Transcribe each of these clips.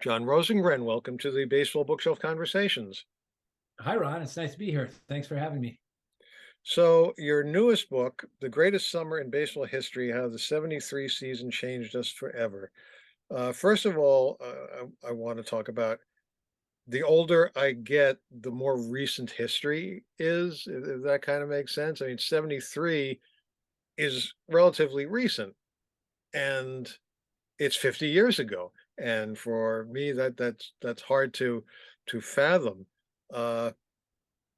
John Rosengren, welcome to the Baseball Bookshelf Conversations. Hi, Ron. It's nice to be here. Thanks for having me. So, your newest book, The Greatest Summer in Baseball History: How the '73 Season Changed Us Forever. First of all, I want to talk about the older I get, the more recent history is, if that kind of makes sense. I mean, '73 is relatively recent, and it's 50 years ago. And for me, that's hard to fathom. Uh,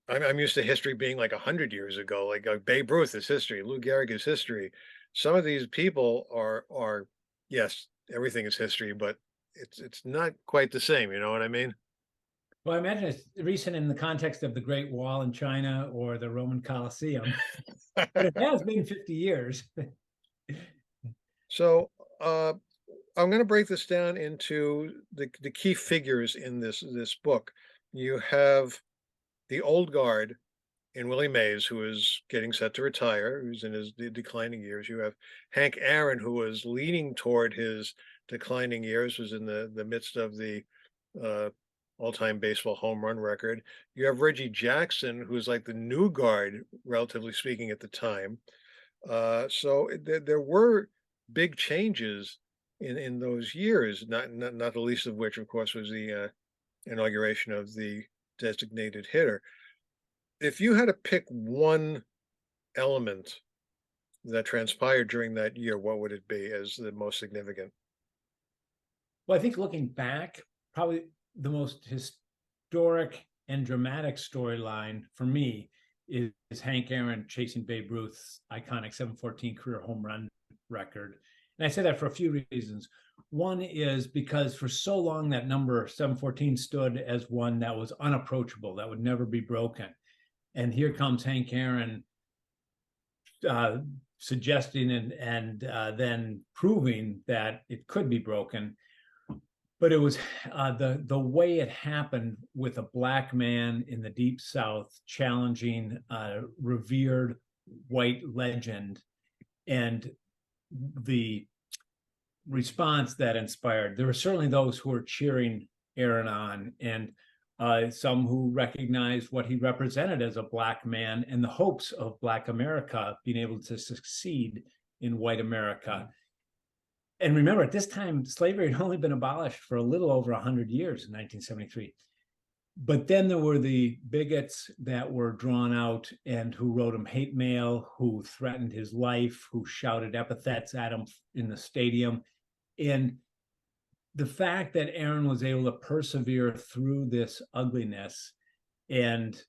I'm used to history being like 100 years ago, like Babe Ruth is history, Lou Gehrig is history. Some of these people are yes, everything is history, but it's not quite the same. You know what I mean? Well, I imagine it's recent in the context of the Great Wall in China or the Roman Colosseum, but it has been 50 years. So I'm going to break this down into the key figures in this book. You have the old guard in Willie Mays, who is getting set to retire, who's in his declining years. You have Hank Aaron, who was leaning toward his declining years, was in the midst of the uh, all-time baseball home run record. You have Reggie Jackson, who's like the new guard, relatively speaking, at the time. There were big changes in those years, not the least of which, of course, was the inauguration of the designated hitter. If you had to pick one element that transpired during that year, what would it be as the most significant? Well, I think looking back, probably the most historic and dramatic storyline for me is Hank Aaron chasing Babe Ruth's iconic 714 career home run record. And I say that for a few reasons. One is because for so long that number 714 stood as one that was unapproachable, that would never be broken. And here comes Hank Aaron uh, suggesting and then proving that it could be broken. But it was the way it happened with a black man in the deep South challenging a revered white legend, and the response that inspired. There were certainly those who were cheering Aaron on, and some who recognized what he represented as a black man and the hopes of Black America being able to succeed in white America. And remember, at this time, slavery had only been abolished for a little over 100 years in 1973. But then there were the bigots that were drawn out and who wrote him hate mail, who threatened his life, who shouted epithets at him in the stadium. And the fact that Aaron was able to persevere through this ugliness and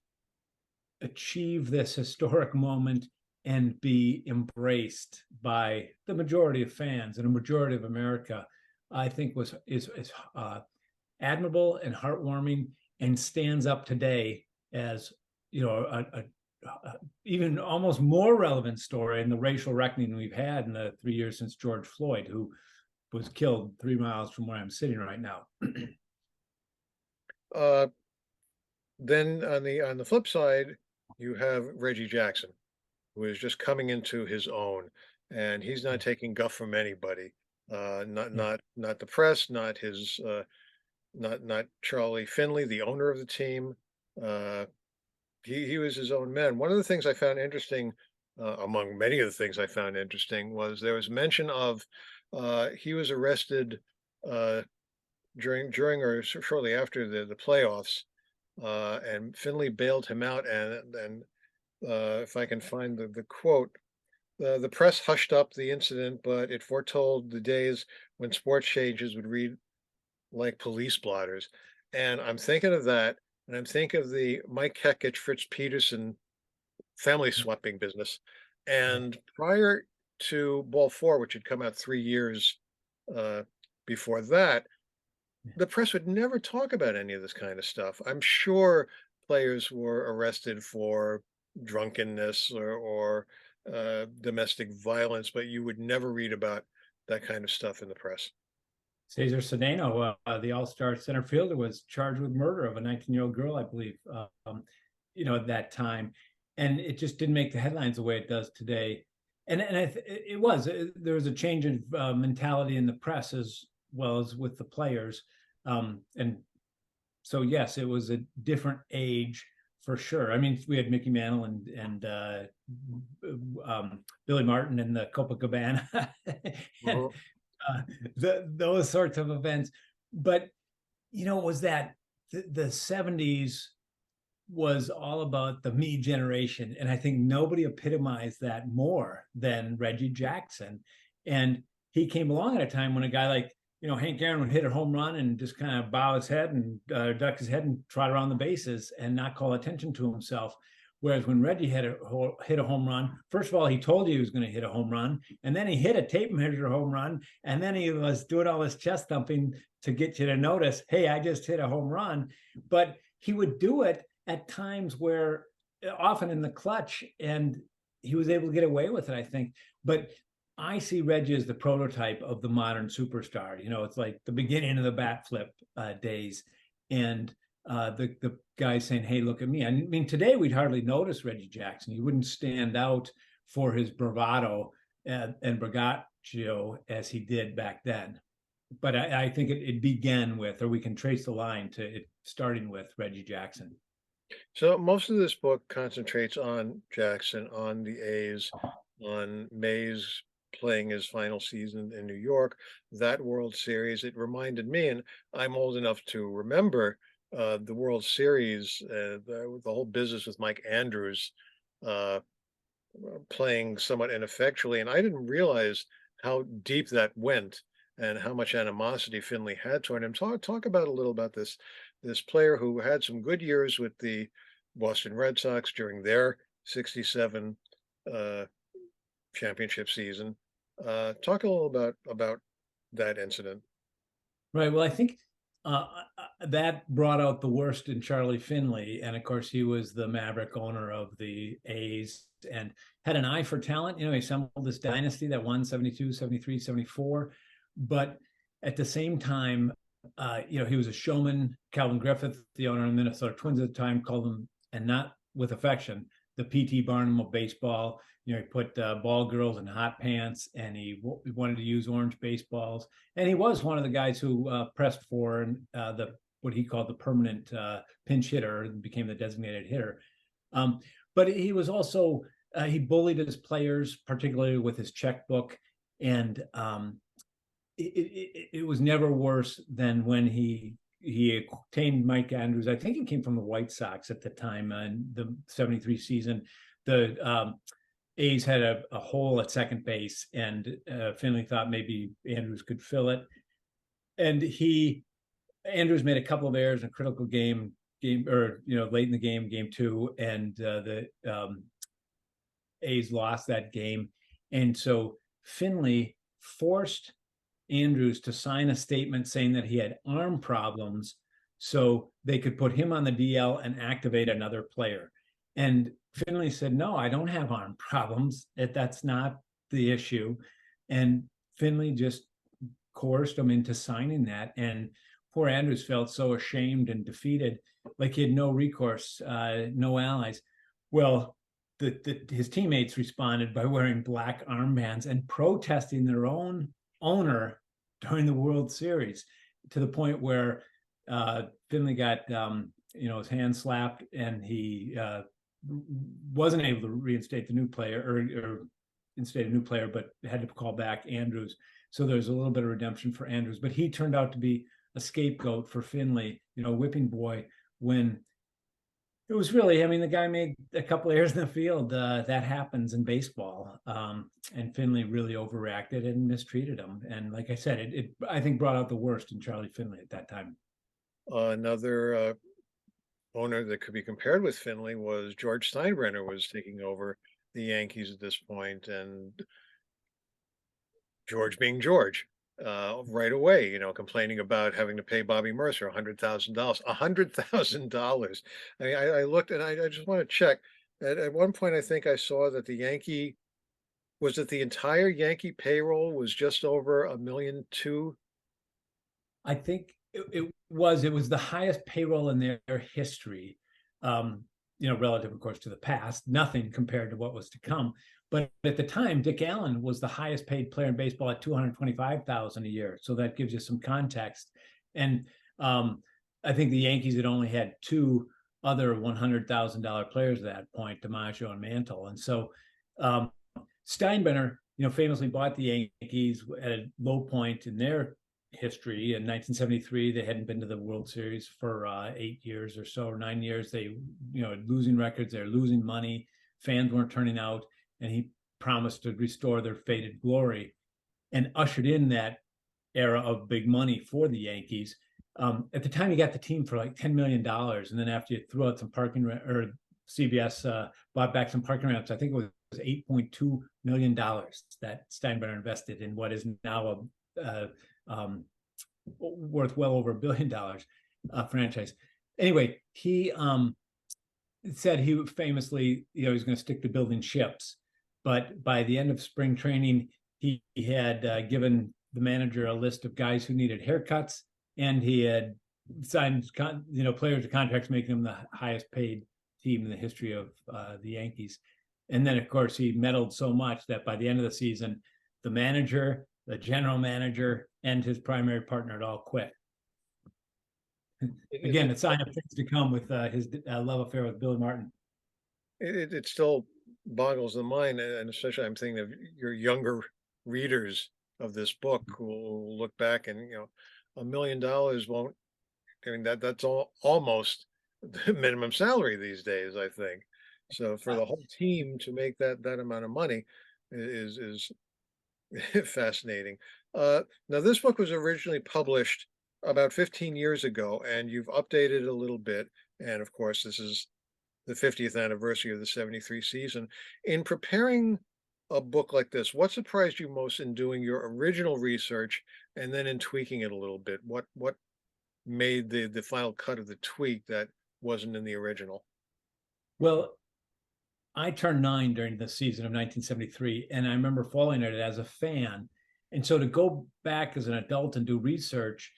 achieve this historic moment and be embraced by the majority of fans and a majority of America, I think is admirable and heartwarming, and stands up today as a even almost more relevant story in the racial reckoning we've had in the 3 years since George Floyd, who was killed 3 miles from where I'm sitting right now. Uh, then on the flip side, you have Reggie Jackson, who is just coming into his own, and he's not taking guff from anybody. Not the press, not Charlie Finley, the owner of the team. Uh, he was his own man. One of the things I found interesting, among many of the things I found interesting, was there was mention of he was arrested uh, during or shortly after the playoffs, and Finley bailed him out. And if I can find the quote, the press hushed up the incident, but it foretold the days when sports changes would read like police blotters. And I'm thinking of that, and I'm thinking of the Mike Heckich, Fritz Peterson family swapping business. And prior to Ball Four, which had come out 3 years uh, before that, the press would never talk about any of this kind of stuff. I'm sure players were arrested for drunkenness or domestic violence, but you would never read about that kind of stuff in the press. Cesar Cedeno, the All-Star center fielder, was charged with murder of a 19-year-old girl, I believe, at that time, and it just didn't make the headlines the way it does today. And it was there was a change in mentality in the press as well as with the players. And so, yes, it was a different age for sure. I mean, we had Mickey Mantle and Billy Martin and the Copacabana and Mhm. those sorts of events. But was that the 70s was all about the me generation. And I think nobody epitomized that more than Reggie Jackson. And he came along at a time when a guy like, Hank Aaron would hit a home run and just kind of bow his head and duck his head and trot around the bases and not call attention to himself. Whereas when Reggie hit a home run, first of all, he told you he was going to hit a home run, and then he hit a tape measure home run, and then he was doing all this chest thumping to get you to notice, hey, I just hit a home run. But he would do it at times where often in the clutch, and he was able to get away with it, I think. But I see Reggie as the prototype of the modern superstar. It's like the beginning of the bat flip days, and the guy saying, "Hey, look at me." I mean, today we'd hardly notice Reggie Jackson. He wouldn't stand out for his bravado and braggaggio as he did back then. But I think it began with, or we can trace the line to it starting with Reggie Jackson. So most of this book concentrates on Jackson, on the A's, on Mays playing his final season in New York, that World Series. It reminded me, and I'm old enough to remember the World Series, the whole business with Mike Andrews uh, playing somewhat ineffectually, and I didn't realize how deep that went and how much animosity Finley had toward him. Talk about a little about this player who had some good years with the Boston Red Sox during their '67 uh, championship season. Talk a little about that incident. Right. Well, I think that brought out the worst in Charlie Finley. And of course, he was the maverick owner of the A's and had an eye for talent. He assembled this dynasty that won 72, 73, 74. But at the same time, he was a showman. Calvin Griffith, the owner of the Minnesota Twins at the time, called him, and not with affection, the P.T. Barnum of baseball. He put ball girls in hot pants, and he wanted to use orange baseballs. And he was one of the guys who pressed for the what he called the permanent pinch hitter, and became the designated hitter. Um, but he was also he bullied his players, particularly with his checkbook, and it was never worse than when he obtained Mike Andrews. I think he came from the White Sox at the time in the '73 season. The A's had a hole at second base, and Finley thought maybe Andrews could fill it. And Andrews made a couple of errors in a critical game, or late in the game 2, and the A's lost that game. And so Finley forced Andrews to sign a statement saying that he had arm problems so they could put him on the DL and activate another player. And Finley said, "No, I don't have arm problems. That's not the issue." And Finley just coerced him into signing that. And poor Andrews felt so ashamed and defeated, like he had no recourse, no allies. Well, his teammates responded by wearing black armbands and protesting their own owner during the World Series, to the point where Finley got his hand slapped, and he wasn't able to reinstate the new player, or instate a new player, but had to call back Andrews. So there's a little bit of redemption for Andrews, but he turned out to be a scapegoat for Finley, whipping boy, when it was really, I mean, the guy made a couple of errors in the field. That happens in baseball. And Finley really overreacted and mistreated him. And like I said, it I think brought out the worst in Charlie Finley at that time. Another owner that could be compared with Finley was George Steinbrenner, was taking over the Yankees at this point, and George being George, right away, complaining about having to pay Bobby Mercer $100,000. $100,000. I mean, I looked, and I just want to check. At one point, I think I saw that the entire Yankee payroll was just over a million two. I think it was the highest payroll in their history. Relative, of course, to the past, nothing compared to what was to come. But at the time, Dick Allen was the highest paid player in baseball at $225,000 a year. So that gives you some context. And I think the Yankees had only had two other $100,000 players at that point, DiMaggio and Mantle. And so um, Steinbrenner, famously bought the Yankees at a low point in their history. In 1973, they hadn't been to the World Series for 8 years or so, or 9 years. They, losing records, they're losing money. Fans weren't turning out, and he promised to restore their faded glory and ushered in that era of big money for the Yankees. At the time, he got the team for like $10 million. And then after you threw out some parking, or CBS bought back some parking ramps, I think it was $8.2 million that Steinbrenner invested in what is now worth well over $1 billion franchise. Anyway, he said he famously, he's going to stick to building ships. But by the end of spring training, he had given the manager a list of guys who needed haircuts, and he had signed players to contracts making them the highest paid team in the history of the Yankees. And then, of course, he meddled so much that by the end of the season, the manager, the general manager, and his primary partner had all quit. Again, a sign of things to come with his love affair with Billy Martin. It still boggles the mind, and especially I'm thinking of your younger readers of this book who will look back and, $1 million won't, I mean, that's almost the minimum salary these days, I think. So for the whole team to make that amount of money is fascinating. Now this book was originally published about 15 years ago, and you've updated it a little bit. And of course, this is the 50th anniversary of the 73 season. In preparing a book like this, what surprised you most in doing your original research and then in tweaking it a little bit? What made the final cut of the tweak that wasn't in the original? Well, I turned 9 during the season of 1973, and I remember following it as a fan. And so to go back as an adult and do research,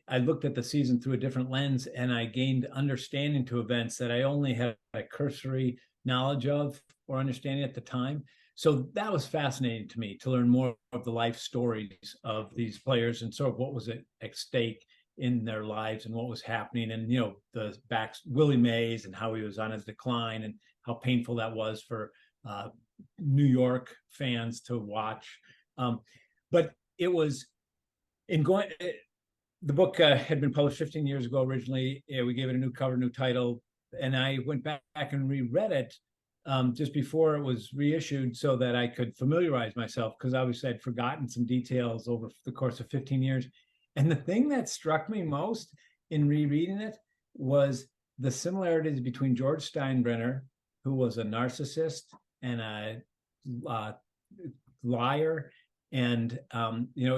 I looked at the season through a different lens, and I gained understanding to events that I only had a cursory knowledge of or understanding at the time. So that was fascinating to me, to learn more of the life stories of these players and sort of what was at stake in their lives and what was happening. And, the Willie Mays and how he was on his decline and how painful that was for New York fans to watch. But it was in going, the book had been published 15 years ago originally. We gave it a new cover, new title, and I went back and reread it just before it was reissued so that I could familiarize myself, because obviously I'd forgotten some details over the course of 15 years. And the thing that struck me most in rereading it was the similarities between George Steinbrenner, who was a narcissist and a liar and,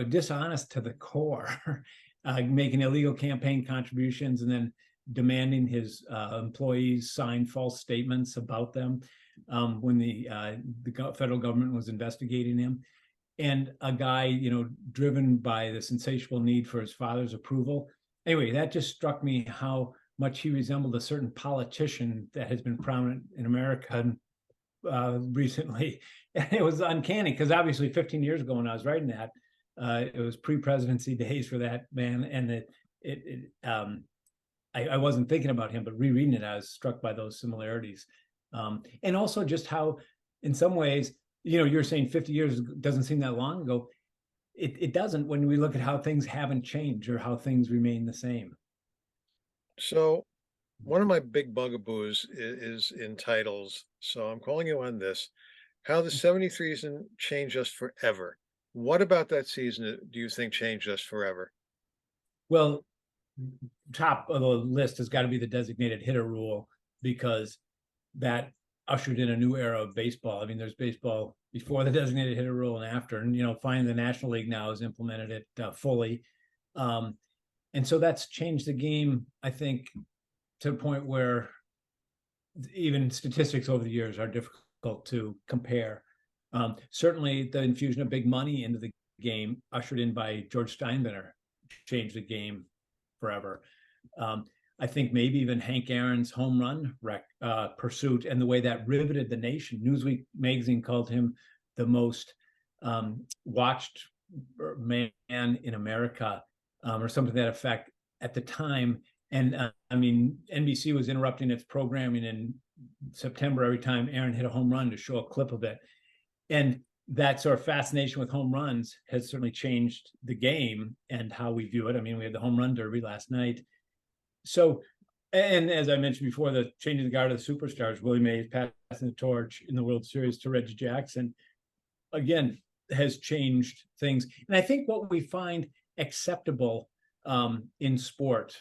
dishonest to the core, making illegal campaign contributions and then demanding his employees sign false statements about them when the federal government was investigating him. And a guy, driven by the insatiable need for his father's approval. Anyway, that just struck me how much he resembled a certain politician that has been prominent in America recently. And it was uncanny because obviously 15 years ago when I was writing that, it was pre-presidency days for that man. And I wasn't thinking about him, but rereading it, I was struck by those similarities. And also just how, in some ways, you're saying 50 years doesn't seem that long ago. It doesn't when we look at how things haven't changed or how things remain the same. So one of my big bugaboos is in titles. So I'm calling you on this. How the 73 season changed us forever. What about that season do you think changed us forever? Well, top of the list has got to be the designated hitter rule, because that ushered in a new era of baseball. I mean, there's baseball before the designated hitter rule and after, and finally the National League now has implemented it fully, and so that's changed the game, I think, to a point where even statistics over the years are difficult to compare. Certainly, the infusion of big money into the game, ushered in by George Steinbrenner, changed the game forever. I think maybe even Hank Aaron's home run pursuit and the way that riveted the nation. Newsweek magazine called him the most watched man in America, or something to that effect. at the time. And I mean, NBC was interrupting its programming in September every time Aaron hit a home run to show a clip of it. And that sort of fascination with home runs has certainly changed the game and how we view it. I mean, we had the home run derby last night. So, and as I mentioned before, the changing the guard of the superstars, Willie Mays passing the torch in the World Series to Reggie Jackson, again, has changed things. And I think what we find acceptable in sport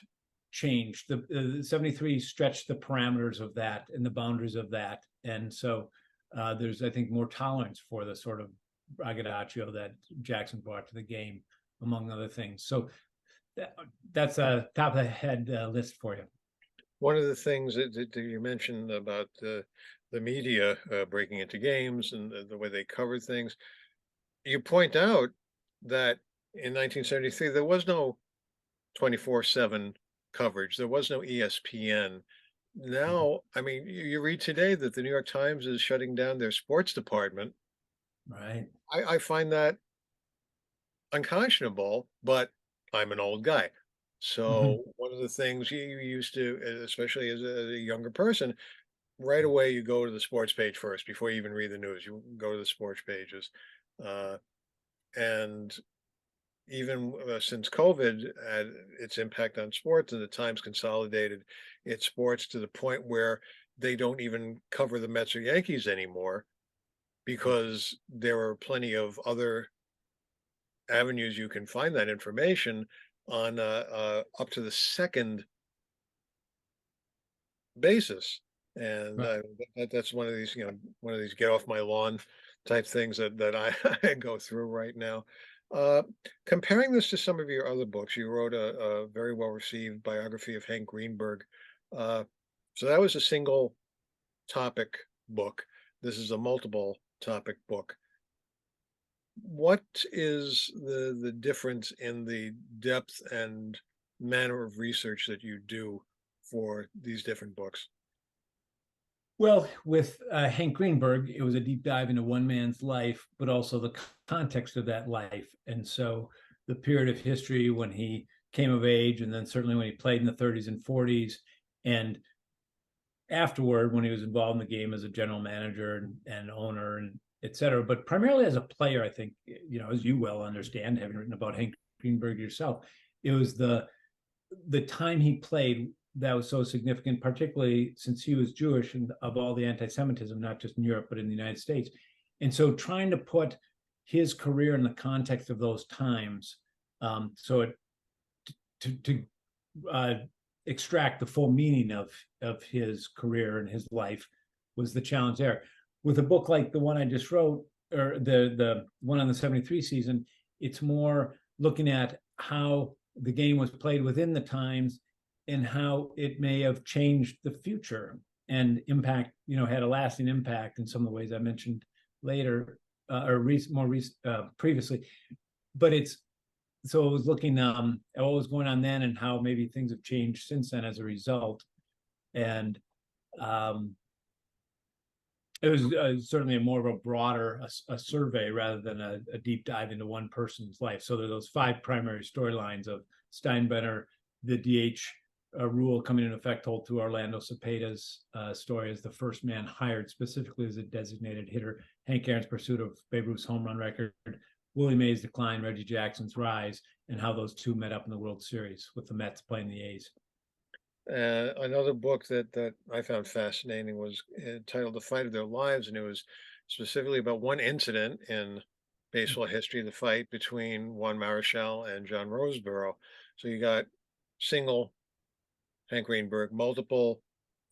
changed. The 73 stretched the parameters of that and the boundaries of that. And so there's, I think, more tolerance for the sort of braggadocio that Jackson brought to the game, among other things. So that's a top of the head list for you. One of the things that you mentioned about the media breaking into games and the way they covered things, you point out that in 1973 there was no 24/7 coverage. There was no ESPN. Now, I mean, you read today that the New York Times is shutting down their sports department. Right. I find that unconscionable, but I'm an old guy. Mhm. So one of the things you used to, especially as a younger person, right away you go to the sports page first before you even read the news. You go to the sports pages, uh, and even since COVID had its impact on sports, and the Times consolidated its sports to the point where they don't even cover the Mets or Yankees anymore because there are plenty of other avenues you can find that information on up to the second basis. And Right. that's one of these, one of these get off my lawn type things that I, I go through right now. Uh, Comparing this to some of your other books, you wrote a very well received biography of Hank Greenberg. Uh, so that was a single topic book. This is a multiple topic book. What is the difference in the depth and manner of research that you do for these different books? Well, with Hank Greenberg, it was a deep dive into one man's life, but also the context of that life. And so the period of history when he came of age, and then certainly when he played in the 30s and 40s, and afterward when he was involved in the game as a general manager and owner and et cetera, but primarily as a player, I think, as you well understand, having written about Hank Greenberg yourself, it was the time he played that was so significant, particularly since he was Jewish and of all the anti-Semitism, not just in Europe, but in the United States. And so trying to put his career in the context of those times, so it to uh, extract the full meaning of his career and his life was the challenge there. With a book like the one I just wrote, or the one on the 73 season, it's more looking at how the game was played within the times and how it may have changed the future and impact, had a lasting impact in some of the ways I mentioned later or previously. But it's so it was looking at what was going on then and how maybe things have changed since then as a result. And um, it was certainly more of a broader a survey rather than a deep dive into one person's life. So there are those five primary storylines of Steinbrenner, the DH rule coming into effect, told through Orlando Cepeda's story as the first man hired specifically as a designated hitter, Hank Aaron's pursuit of Babe Ruth's home run record, Willie Mays' decline, Reggie Jackson's rise, and how those two met up in the World Series with the Mets playing the A's. Another book that I found fascinating was titled "The Fight of Their Lives," and it was specifically about one incident in baseball history, the fight between Juan Marichal and John Roseboro. So you got single Hank Greenberg, multiple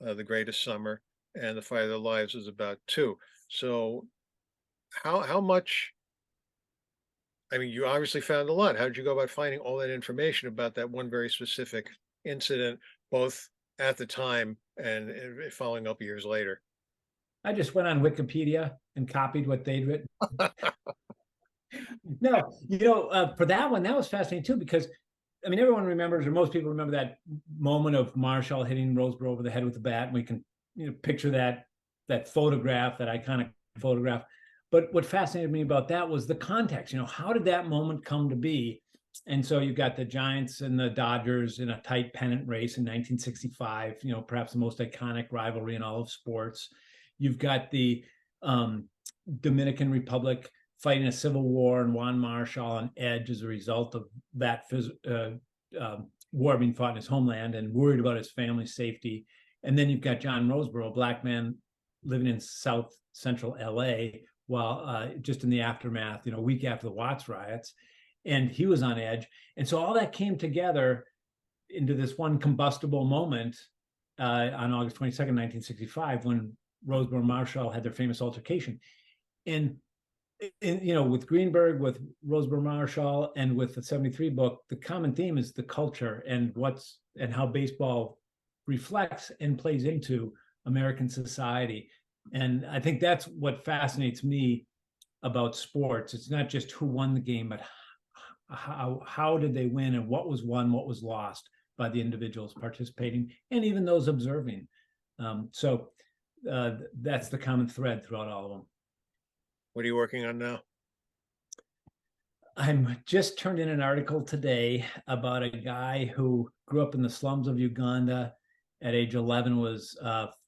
The Greatest Summer, and The Fight of Their Lives is about two. So how much? I mean, you obviously found a lot. How did you go about finding all that information about that one very specific incident, both at the time and following up years later? I just went on Wikipedia and copied what they'd written. No, for that one, that was fascinating too, because I mean, everyone remembers, or most people remember that moment of Marshall hitting Roseboro over the head with the bat. And we can, picture that photograph, that iconic photograph. But what fascinated me about that was the context. How did that moment come to be? And so you've got the Giants and the Dodgers in a tight pennant race in 1965, perhaps the most iconic rivalry in all of sports. You've got the Dominican Republic fighting a civil war and Juan Marshall on edge as a result of that war being fought in his homeland and worried about his family's safety. And then you've got John Roseborough, a black man living in South Central LA, while just in the aftermath, a week after the Watts riots. And he was on edge. And so all that came together into this one combustible moment on August 22nd, 1965, when Roseborough and Marshall had their famous altercation. And with Greenberg, with Roseborough Marshall, and with the 73 book, the common theme is the culture and how baseball reflects and plays into American society. And I think that's what fascinates me about sports. It's not just who won the game, but how did they win, and what was won, what was lost by the individuals participating, and even those observing. So that's the common thread throughout all of them. What are you working on now? I'm just turned in an article today about a guy who grew up in the slums of Uganda. At age 11, was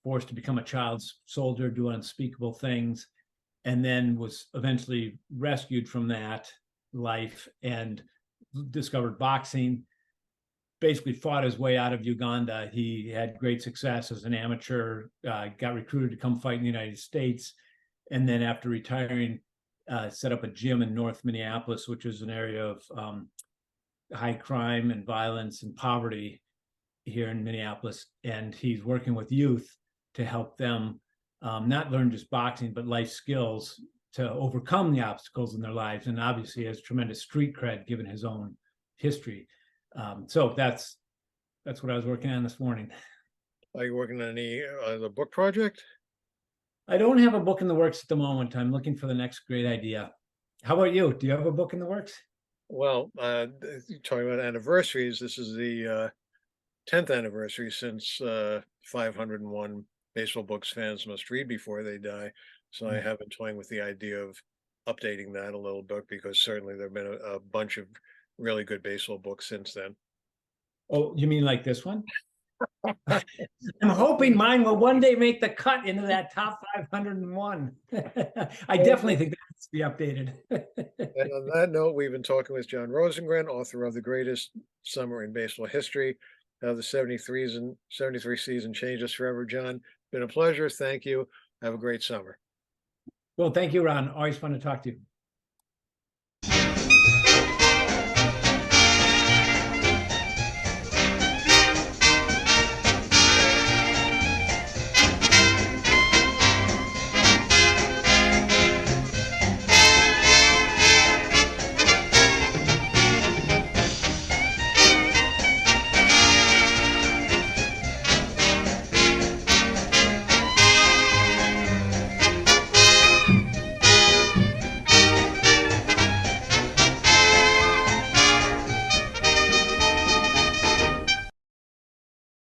forced to become a child soldier, do unspeakable things, and then was eventually rescued from that life and discovered boxing. Basically fought his way out of Uganda. He had great success as an amateur, got recruited to come fight in the United States, and then after retiring, set up a gym in North Minneapolis, which is an area of high crime and violence and poverty here in Minneapolis. And he's working with youth to help them not learn just boxing, but life skills to overcome the obstacles in their lives. And obviously has tremendous street cred given his own history. So that's what I was working on this morning. Are you working on any the book project? I don't have a book in the works at the moment. I'm looking for the next great idea. How about you? Do you have a book in the works? Well, talking about anniversaries, this is the 10th anniversary since 501 Baseball Books Fans Must Read Before They Die. So I have been toying with the idea of updating that a little bit, because certainly there have been a bunch of really good baseball books since then. Oh, you mean like this one? I'm hoping mine will one day make the cut into that top 501. I definitely think that needs to be updated. And on that note, we've been talking with John Rosengren, author of The Greatest Summer in Baseball History, how the 73 season changed us forever. John, been a pleasure. Thank you. Have a great summer. Well, thank you, Ron. Always fun to talk to you.